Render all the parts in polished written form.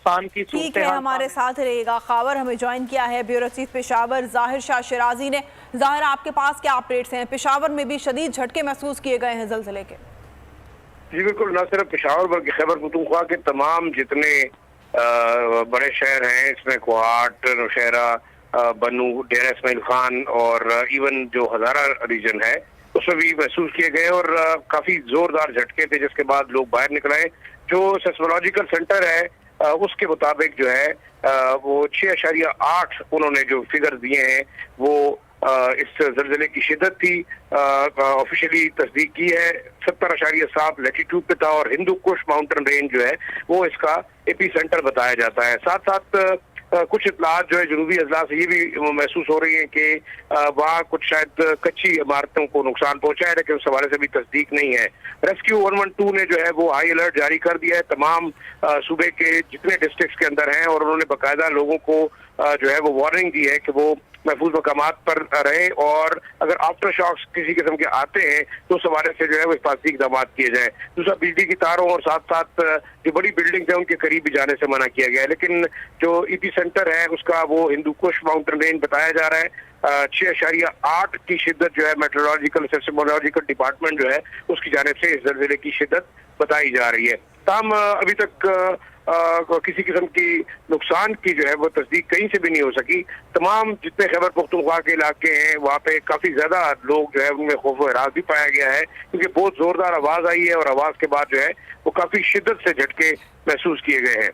नुकसान की ठीक है, हमारे साथ रहेगा। खबर हमें ज्वाइन किया है ब्यूरो चीफ पेशावर जाहिर शाह शिराजी ने। जाहिर, आपके पास क्या अपडेट्स हैं? पेशावर में भी शदीद झटके महसूस किए गए हैं ज़लज़ले के। जी बिल्कुल, न सिर्फ पेशावर बल्कि खैबर पख्तूनख्वा के तमाम जितने बड़े शहर हैं, इसमें कोहाट, नौशहरा, बनू, डेरा इस्माइल खान और इवन जो हजारा रीजन है उसमें भी महसूस किए गए और काफी जोरदार झटके थे, जिसके बाद लोग बाहर निकल आए। जो सेस्मोलॉजिकल सेंटर है उसके मुताबिक जो है वो 6.8 उन्होंने जो फिगर दिए हैं वो इस जल्जले की शिद्दत थी। ऑफिशियली तस्दीक की है। 70.7 लैटीट्यूड पे था और हिंदू कुश माउंटेन रेंज जो है वो इसका एपी सेंटर बताया जाता है। साथ साथ कुछ इतलात जो है जुनूबी अजला से ये भी महसूस हो रही है कि वहाँ कुछ शायद कच्ची इमारतों को नुकसान पहुंचा है, लेकिन उस हवाले से भी तस्दीक नहीं है। रेस्क्यू 112 ने जो है वो हाई अलर्ट जारी कर दिया है तमाम सूबे के जितने डिस्ट्रिक्ट के अंदर हैं और उन्होंने बाकायदा लोगों को जो है वो वार्निंग दी है कि वो महफूज मकामात पर रहे और अगर आफ्टर शॉक्स किसी किस्म के आते हैं तो उस हवाले से जो है वो हिफाजती इक़दाम किए जाए। दूसरा, बिजली की तारों और साथ साथ जो बड़ी बिल्डिंग्स हैं उनके करीब भी जाने से मना किया गया है। लेकिन जो ईपी सेंटर है उसका वो हिंदू कुश माउंटेन रेंज बताया जा रहा है। 6.8 की शिद्दत जो है मेट्रोलॉजिकल सेस्मोलॉजिकल डिपार्टमेंट जो है उसकी जानिब से इस जल्जले की शिद्दत बताई जा रही है। ताहम अभी तक किसी किस्म की नुकसान की जो है वो तस्दीक कहीं से भी नहीं हो सकी। तमाम जितने खैबर पख्तूनख्वा के इलाके हैं वहाँ पे काफी ज्यादा लोग जो है उनमें खौफ व हरास भी पाया गया है, क्योंकि बहुत जोरदार आवाज आई है और आवाज के बाद जो है वो काफी शिद्दत से झटके महसूस किए गए हैं।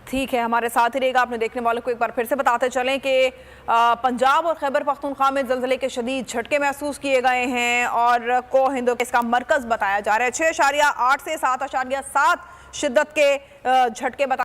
ठीक है, हमारे साथ ही रहेगा। आपने देखने वालों को एक बार फिर से बताते चलें कि पंजाब और खैबर पख्तूनख्वा में जल्जले के शदीद झटके महसूस किए गए हैं और को हिंदू इसका मरकज बताया जा रहा है। 6.8 से 7.7 शिद्दत के झटके बताए